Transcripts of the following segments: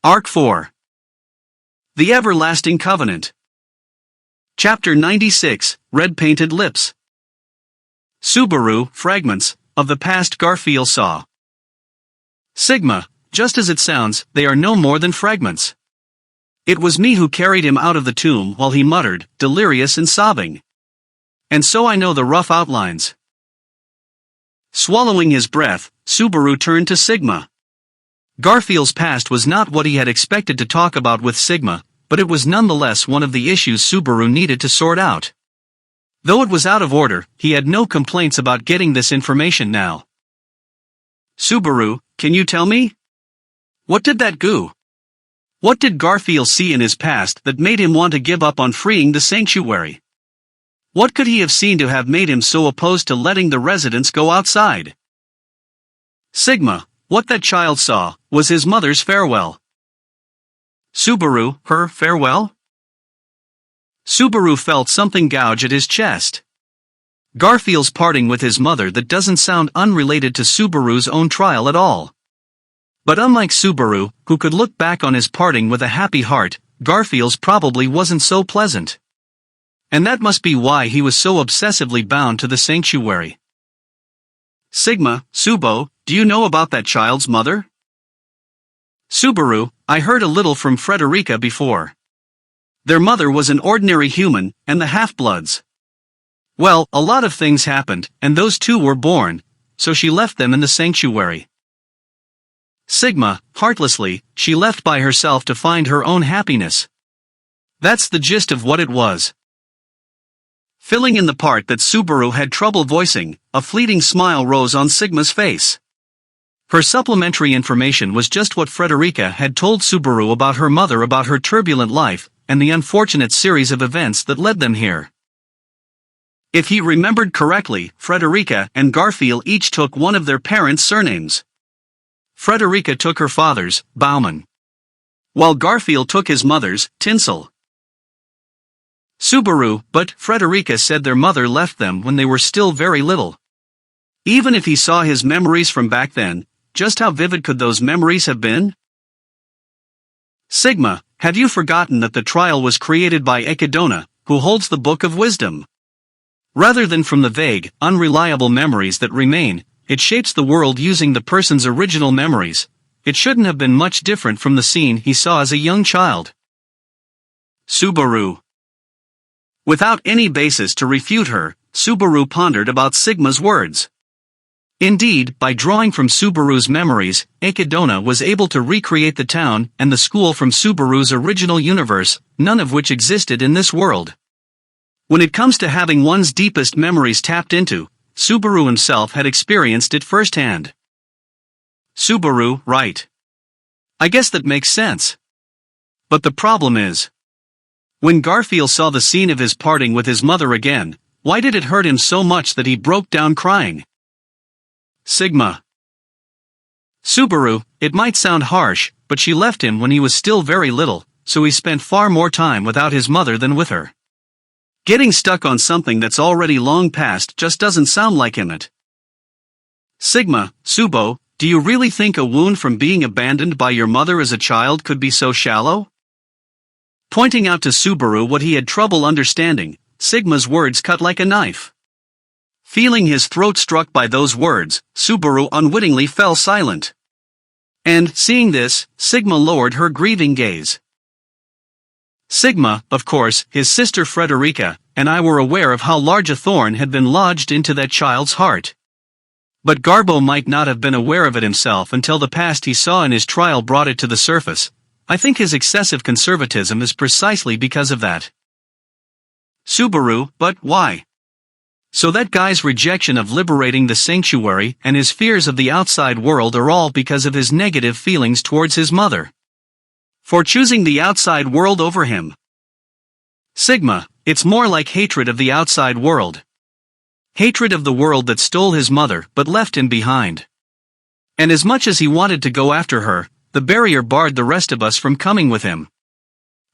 Arc 4. The Everlasting Covenant. Chapter 96, Red-Painted Lips. Subaru, fragments, of the past Garfield saw. Sigma, just as it sounds, they are no more than fragments. It was me who carried him out of the tomb while he muttered, delirious and sobbing. And so I know the rough outlines. Swallowing his breath, Subaru turned to Sigma. Garfield's past was not what he had expected to talk about with Sigma, but it was nonetheless one of the issues Subaru needed to sort out. Though it was out of order, he had no complaints about getting this information now. Subaru, can you tell me? What did that goo? What did Garfield see in his past that made him want to give up on freeing the sanctuary? What could he have seen to have made him so opposed to letting the residents go outside? Sigma, what that child saw, was his mother's farewell. Subaru, her farewell? Subaru felt something gouge at his chest. Garfield's parting with his mother that doesn't sound unrelated to Subaru's own trial at all. But unlike Subaru, who could look back on his parting with a happy heart, Garfield's probably wasn't so pleasant. And that must be why he was so obsessively bound to the sanctuary. Sigma, Subo, do you know about that child's mother? Subaru, I heard a little from Frederica before. Their mother was an ordinary human, and the half-bloods. Well, a lot of things happened, and those two were born, so she left them in the sanctuary. Sigma, heartlessly, she left by herself to find her own happiness. That's the gist of what it was. Filling in the part that Subaru had trouble voicing, a fleeting smile rose on Sigma's face. Her supplementary information was just what Frederica had told Subaru about her mother, about her turbulent life, and the unfortunate series of events that led them here. If he remembered correctly, Frederica and Garfield each took one of their parents' surnames. Frederica took her father's, Bauman, while Garfield took his mother's, Tinsel. Subaru, but Frederica said their mother left them when they were still very little. Even if he saw his memories from back then, just how vivid could those memories have been? Sigma, have you forgotten that the trial was created by Echidna, who holds the Book of Wisdom? Rather than from the vague, unreliable memories that remain, it shapes the world using the person's original memories. It shouldn't have been much different from the scene he saw as a young child. Subaru. Without any basis to refute her, Subaru pondered about Sigma's words. Indeed, by drawing from Subaru's memories, Echidna was able to recreate the town and the school from Subaru's original universe, none of which existed in this world. When it comes to having one's deepest memories tapped into, Subaru himself had experienced it firsthand. Subaru, right. I guess that makes sense. But the problem is, when Garfield saw the scene of his parting with his mother again, why did it hurt him so much that he broke down crying? Sigma. Subaru, it might sound harsh, but she left him when he was still very little, so he spent far more time without his mother than with her. Getting stuck on something that's already long past just doesn't sound like him. Sigma, Subo, do you really think a wound from being abandoned by your mother as a child could be so shallow? Pointing out to Subaru what he had trouble understanding, Sigma's words cut like a knife. Feeling his throat struck by those words, Subaru unwittingly fell silent. And, seeing this, Sigma lowered her grieving gaze. Sigma, of course, his sister Frederica, and I were aware of how large a thorn had been lodged into that child's heart. But Garbo might not have been aware of it himself until the past he saw in his trial brought it to the surface. I think his excessive conservatism is precisely because of that. Subaru, but why? So that guy's rejection of liberating the sanctuary and his fears of the outside world are all because of his negative feelings towards his mother. For choosing the outside world over him. Sigma, it's more like hatred of the outside world. Hatred of the world that stole his mother but left him behind. And as much as he wanted to go after her, the barrier barred the rest of us from coming with him.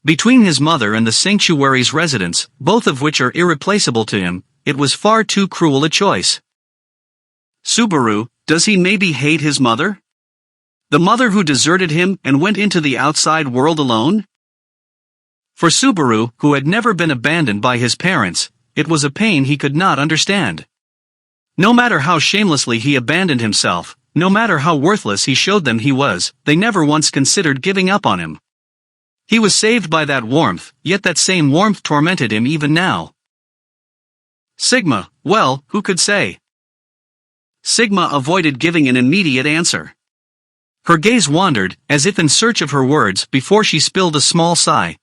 Between his mother and the sanctuary's residents, both of which are irreplaceable to him, it was far too cruel a choice. Subaru, does he maybe hate his mother? The mother who deserted him and went into the outside world alone? For Subaru, who had never been abandoned by his parents, it was a pain he could not understand. No matter how shamelessly he abandoned himself, no matter how worthless he showed them he was, they never once considered giving up on him. He was saved by that warmth, yet that same warmth tormented him even now. Sigma, well, who could say? Sigma avoided giving an immediate answer. Her gaze wandered, as if in search of her words, before she spilled a small sigh.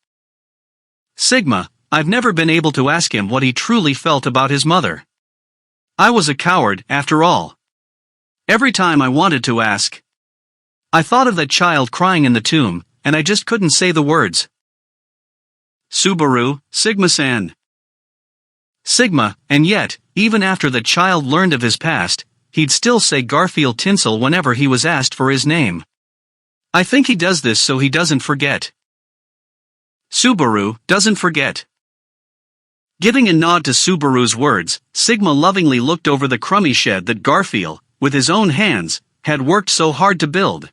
Sigma, I've never been able to ask him what he truly felt about his mother. I was a coward, after all. Every time I wanted to ask, I thought of that child crying in the tomb, and I just couldn't say the words. Subaru, Sigma-san. Sigma, and yet, even after the child learned of his past, he'd still say Garfield Tinsel whenever he was asked for his name. I think he does this so he doesn't forget. Subaru doesn't forget. Giving a nod to Subaru's words, Sigma lovingly looked over the crummy shed that Garfield, with his own hands, had worked so hard to build.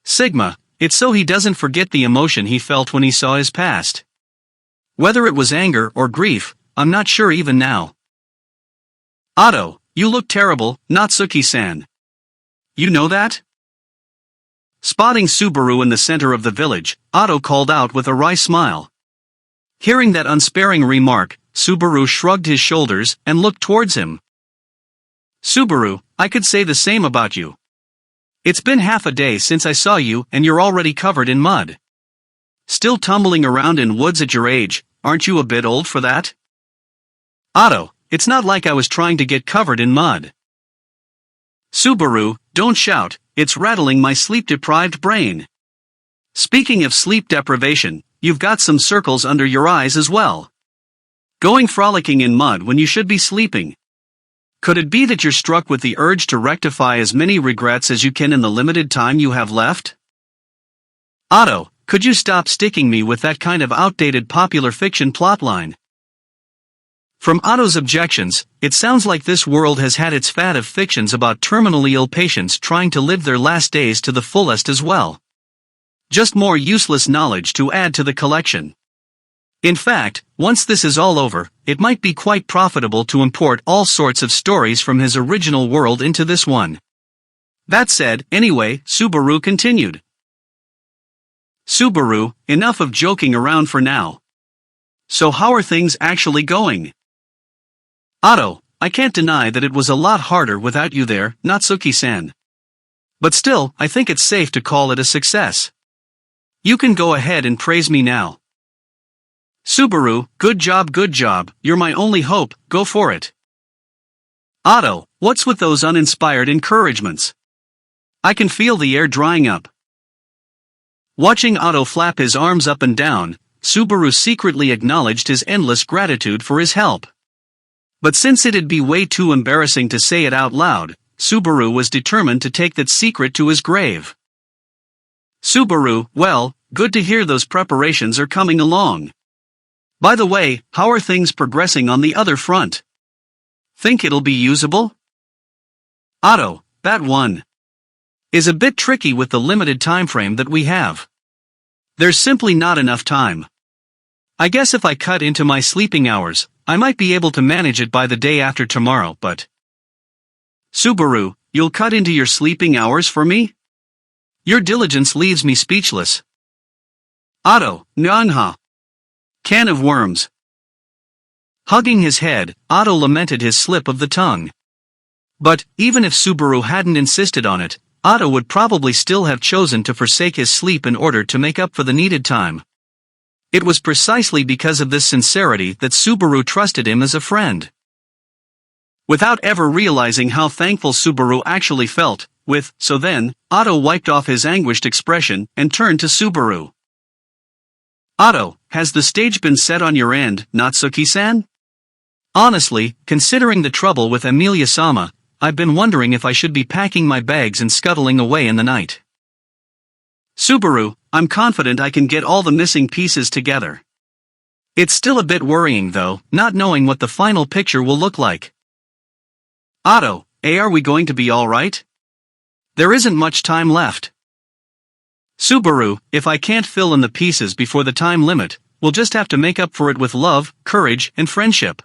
Sigma, it's so he doesn't forget the emotion he felt when he saw his past. Whether it was anger or grief, I'm not sure even now. Otto, you look terrible, Natsuki-san. You know that? Spotting Subaru in the center of the village, Otto called out with a wry smile. Hearing that unsparing remark, Subaru shrugged his shoulders and looked towards him. Subaru, I could say the same about you. It's been half a day since I saw you and you're already covered in mud. Still tumbling around in woods at your age, aren't you a bit old for that? Otto, it's not like I was trying to get covered in mud. Subaru, don't shout, it's rattling my sleep-deprived brain. Speaking of sleep deprivation, you've got some circles under your eyes as well. Going frolicking in mud when you should be sleeping. Could it be that you're struck with the urge to rectify as many regrets as you can in the limited time you have left? Otto, could you stop sticking me with that kind of outdated popular fiction plotline? From Otto's objections, it sounds like this world has had its fad of fictions about terminally ill patients trying to live their last days to the fullest as well. Just more useless knowledge to add to the collection. In fact, once this is all over, it might be quite profitable to import all sorts of stories from his original world into this one. That said, anyway, Subaru continued. Subaru, enough of joking around for now. So how are things actually going? Otto, I can't deny that it was a lot harder without you there, Natsuki-san. But still, I think it's safe to call it a success. You can go ahead and praise me now. Subaru, good job, you're my only hope, go for it. Otto, what's with those uninspired encouragements? I can feel the air drying up. Watching Otto flap his arms up and down, Subaru secretly acknowledged his endless gratitude for his help. But since it'd be way too embarrassing to say it out loud, Subaru was determined to take that secret to his grave. Subaru, well, good to hear those preparations are coming along. By the way, how are things progressing on the other front? Think it'll be usable? Otto, that one is a bit tricky with the limited time frame that we have. There's simply not enough time. I guess if I cut into my sleeping hours, I might be able to manage it by the day after tomorrow, but... Subaru, you'll cut into your sleeping hours for me? Your diligence leaves me speechless. Otto, Nyanha. Can of worms. Hugging his head, Otto lamented his slip of the tongue. But, even if Subaru hadn't insisted on it, Otto would probably still have chosen to forsake his sleep in order to make up for the needed time. It was precisely because of this sincerity that Subaru trusted him as a friend. Without ever realizing how thankful Subaru actually felt, so then, Otto wiped off his anguished expression and turned to Subaru. Otto, has the stage been set on your end, Natsuki-san? Honestly, considering the trouble with Emilia-sama, I've been wondering if I should be packing my bags and scuttling away in the night. Subaru, I'm confident I can get all the missing pieces together. It's still a bit worrying though, not knowing what the final picture will look like. Otto, are we going to be alright? There isn't much time left. Subaru, if I can't fill in the pieces before the time limit, we'll just have to make up for it with love, courage, and friendship.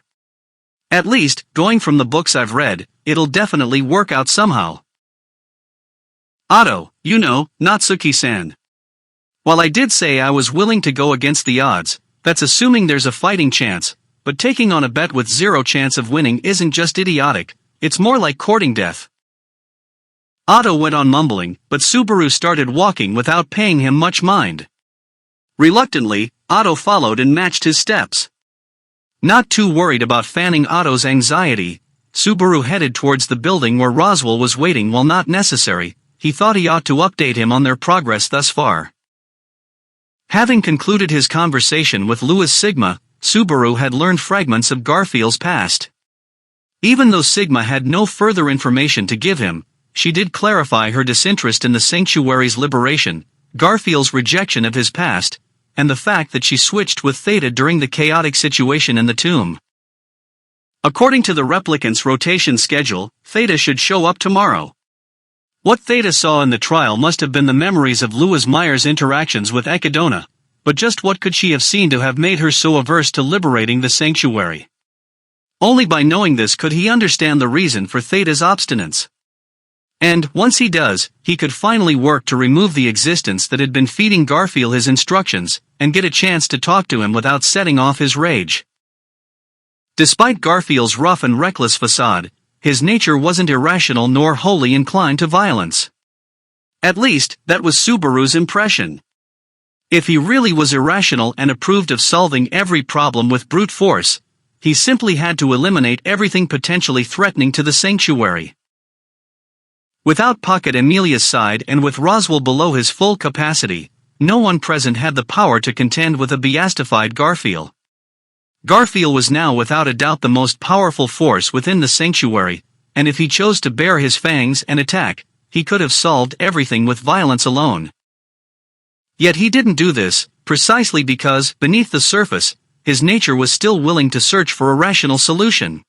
At least, going from the books I've read, it'll definitely work out somehow. Otto, Natsuki-san. While I did say I was willing to go against the odds, that's assuming there's a fighting chance, but taking on a bet with zero chance of winning isn't just idiotic, it's more like courting death. Otto went on mumbling, but Subaru started walking without paying him much mind. Reluctantly, Otto followed and matched his steps. Not too worried about fanning Otto's anxiety, Subaru headed towards the building where Roswell was waiting. While not necessary, he thought he ought to update him on their progress thus far. Having concluded his conversation with Louis Sigma, Subaru had learned fragments of Garfield's past. Even though Sigma had no further information to give him, she did clarify her disinterest in the sanctuary's liberation, Garfield's rejection of his past, and the fact that she switched with Theta during the chaotic situation in the tomb. According to the replicant's rotation schedule, Theta should show up tomorrow. What Theta saw in the trial must have been the memories of Louis Meyer's interactions with Echidna, but just what could she have seen to have made her so averse to liberating the sanctuary? Only by knowing this could he understand the reason for Theta's obstinance. And, once he does, he could finally work to remove the existence that had been feeding Garfield his instructions, and get a chance to talk to him without setting off his rage. Despite Garfield's rough and reckless facade, his nature wasn't irrational nor wholly inclined to violence. At least, that was Subaru's impression. If he really was irrational and approved of solving every problem with brute force, he simply had to eliminate everything potentially threatening to the sanctuary. Without Puck at Amelia's side and with Roswell below his full capacity, no one present had the power to contend with a beastified Garfield. Garfield was now without a doubt the most powerful force within the sanctuary, and if he chose to bare his fangs and attack, he could have solved everything with violence alone. Yet he didn't do this, precisely because, beneath the surface, his nature was still willing to search for a rational solution.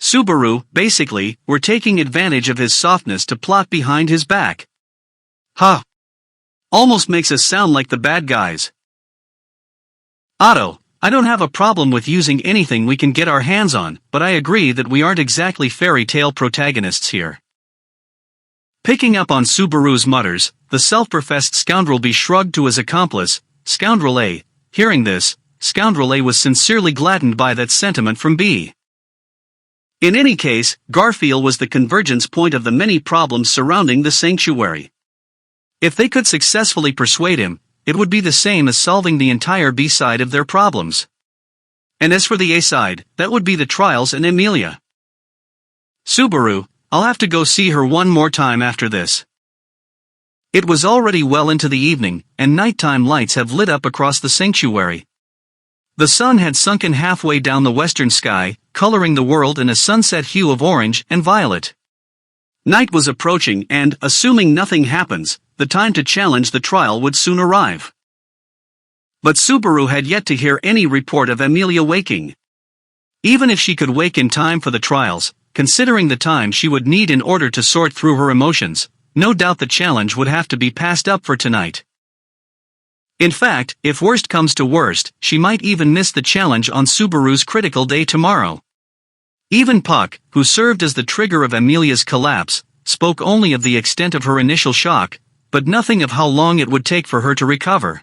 Subaru, basically, were taking advantage of his softness to plot behind his back. Huh. Almost makes us sound like the bad guys. Otto, I don't have a problem with using anything we can get our hands on, but I agree that we aren't exactly fairy tale protagonists here. Picking up on Subaru's mutters, the self-professed Scoundrel B shrugged to his accomplice, Scoundrel A. Hearing this, Scoundrel A was sincerely gladdened by that sentiment from B. In any case, Garfield was the convergence point of the many problems surrounding the sanctuary. If they could successfully persuade him, it would be the same as solving the entire B side of their problems. And as for the A side, that would be the trials and Amelia. Subaru, I'll have to go see her one more time after this. It was already well into the evening, and nighttime lights have lit up across the sanctuary. The sun had sunken halfway down the western sky, coloring the world in a sunset hue of orange and violet. Night was approaching and, assuming nothing happens, the time to challenge the trial would soon arrive. But Subaru had yet to hear any report of Amelia waking. Even if she could wake in time for the trials, considering the time she would need in order to sort through her emotions, no doubt the challenge would have to be passed up for tonight. In fact, if worst comes to worst, she might even miss the challenge on Subaru's critical day tomorrow. Even Puck, who served as the trigger of Amelia's collapse, spoke only of the extent of her initial shock, but nothing of how long it would take for her to recover.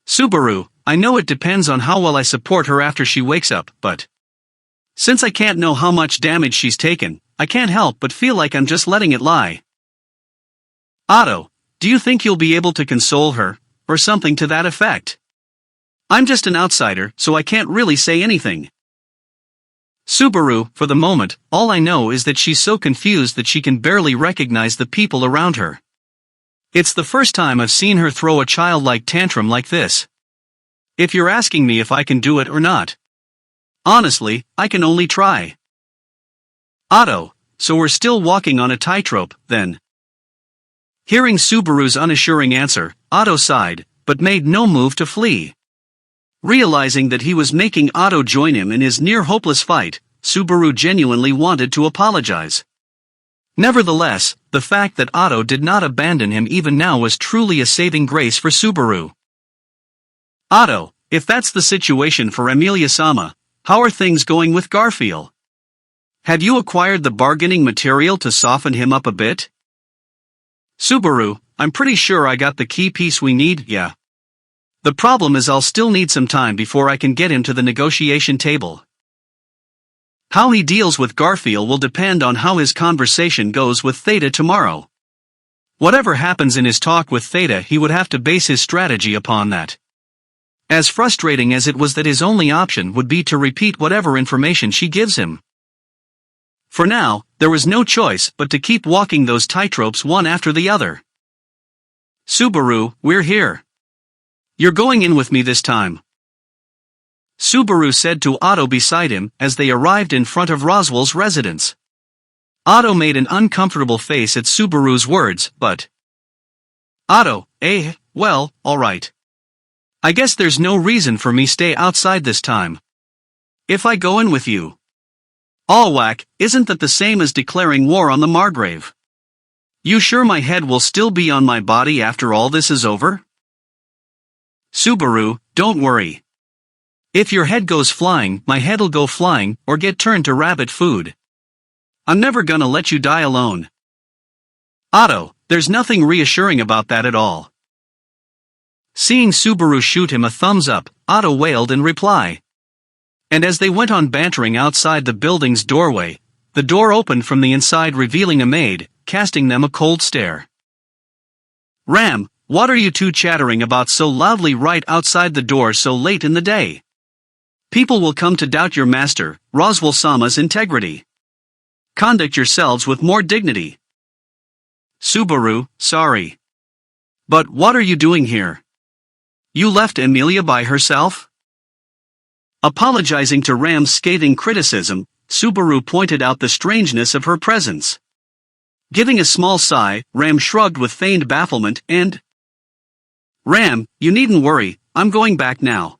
Subaru, I know it depends on how well I support her after she wakes up, but since I can't know how much damage she's taken, I can't help but feel like I'm just letting it lie. Otto, do you think you'll be able to console her, or something to that effect? I'm just an outsider, so I can't really say anything. Subaru, for the moment, all I know is that she's so confused that she can barely recognize the people around her. It's the first time I've seen her throw a childlike tantrum like this. If you're asking me if I can do it or not, honestly, I can only try. Otto, so we're still walking on a tightrope, then? Hearing Subaru's unassuring answer, Otto sighed, but made no move to flee. Realizing that he was making Otto join him in his near-hopeless fight, Subaru genuinely wanted to apologize. Nevertheless, the fact that Otto did not abandon him even now was truly a saving grace for Subaru. Otto, if that's the situation for Emilia-sama, how are things going with Garfield? Have you acquired the bargaining material to soften him up a bit? Subaru, I'm pretty sure I got the key piece we need, yeah. The problem is I'll still need some time before I can get him to the negotiation table. How he deals with Garfield will depend on how his conversation goes with Theta tomorrow. Whatever happens in his talk with Theta, he would have to base his strategy upon that. As frustrating as it was that his only option would be to repeat whatever information she gives him. For now, there was no choice but to keep walking those tightropes one after the other. Subaru, we're here. You're going in with me this time. Subaru said to Otto beside him as they arrived in front of Roswell's residence. Otto made an uncomfortable face at Subaru's words, but... Otto, well, alright. I guess there's no reason for me stay outside this time. If I go in with you. Whack, isn't that the same as declaring war on the Margrave? You sure my head will still be on my body after all this is over? Subaru, don't worry. If your head goes flying, my head'll go flying, or get turned to rabbit food. I'm never gonna let you die alone. Otto, there's nothing reassuring about that at all. Seeing Subaru shoot him a thumbs up, Otto wailed in reply. And as they went on bantering outside the building's doorway, the door opened from the inside revealing a maid, casting them a cold stare. Ram, what are you two chattering about so loudly right outside the door so late in the day? People will come to doubt your master, Roswell-sama's integrity. Conduct yourselves with more dignity. Subaru, sorry. But what are you doing here? You left Emilia by herself? Apologizing to Ram's scathing criticism, Subaru pointed out the strangeness of her presence. Giving a small sigh, Ram shrugged with feigned bafflement and... Ram, you needn't worry, I'm going back now.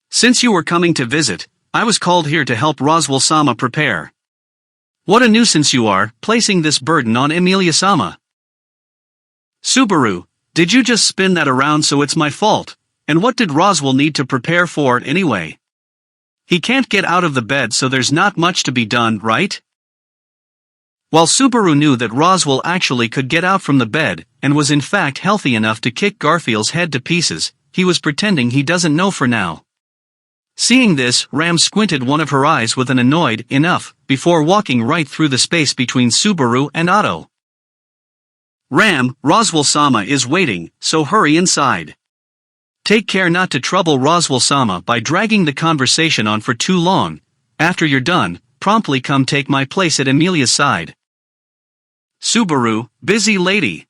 Since you were coming to visit, I was called here to help Roswell-sama prepare. What a nuisance you are, placing this burden on Emilia-sama. Subaru, did you just spin that around so it's my fault? And what did Roswell need to prepare for it anyway? He can't get out of the bed, so there's not much to be done, right? While Subaru knew that Roswell actually could get out from the bed, and was in fact healthy enough to kick Garfield's head to pieces, he was pretending he doesn't know for now. Seeing this, Ram squinted one of her eyes with an annoyed enough, before walking right through the space between Subaru and Otto. Ram, Roswell-sama is waiting, so hurry inside. Take care not to trouble Roswell-sama by dragging the conversation on for too long. After you're done, promptly come take my place at Emilia's side. Subaru, busy lady.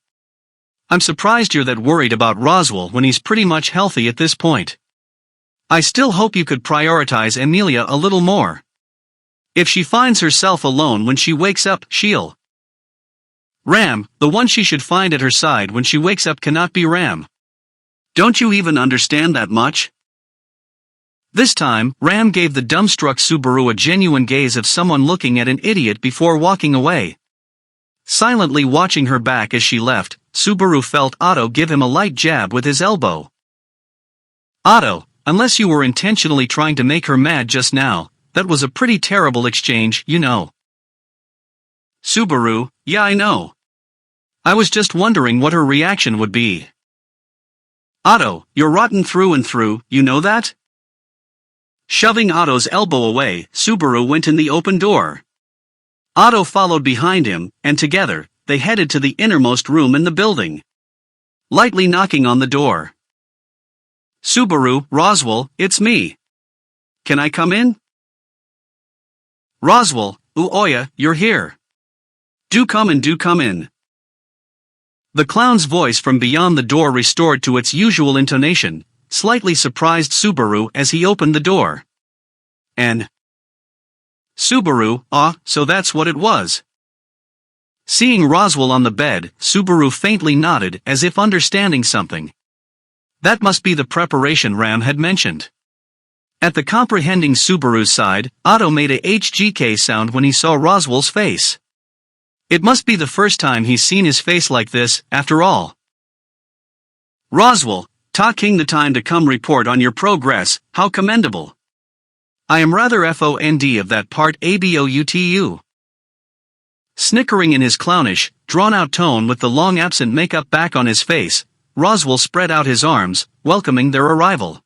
I'm surprised you're that worried about Roswell when he's pretty much healthy at this point. I still hope you could prioritize Emilia a little more. If she finds herself alone when she wakes up, she'll... Ram, the one she should find at her side when she wakes up cannot be Ram. Don't you even understand that much? This time, Ram gave the dumbstruck Subaru a genuine gaze of someone looking at an idiot before walking away. Silently watching her back as she left, Subaru felt Otto give him a light jab with his elbow. Otto, unless you were intentionally trying to make her mad just now, that was a pretty terrible exchange, you know. Subaru, yeah I know. I was just wondering what her reaction would be. Otto, you're rotten through and through, you know that? Shoving Otto's elbow away, Subaru went in the open door. Otto followed behind him, and together, they headed to the innermost room in the building. Lightly knocking on the door. Subaru, Roswell, it's me. Can I come in? Roswell, Uoya, you're here. Do come in. The clown's voice from beyond the door restored to its usual intonation, slightly surprised Subaru as he opened the door. And Subaru, so that's what it was. Seeing Roswell on the bed, Subaru faintly nodded as if understanding something. That must be the preparation Ram had mentioned. At the comprehending Subaru's side, Otto made a HGK sound when he saw Roswell's face. It must be the first time he's seen his face like this, after all. Roswell, taking the time to come report on your progress, how commendable. I am rather fond of that part aboutu. Snickering in his clownish, drawn-out tone with the long-absent makeup back on his face, Roswell spread out his arms, welcoming their arrival.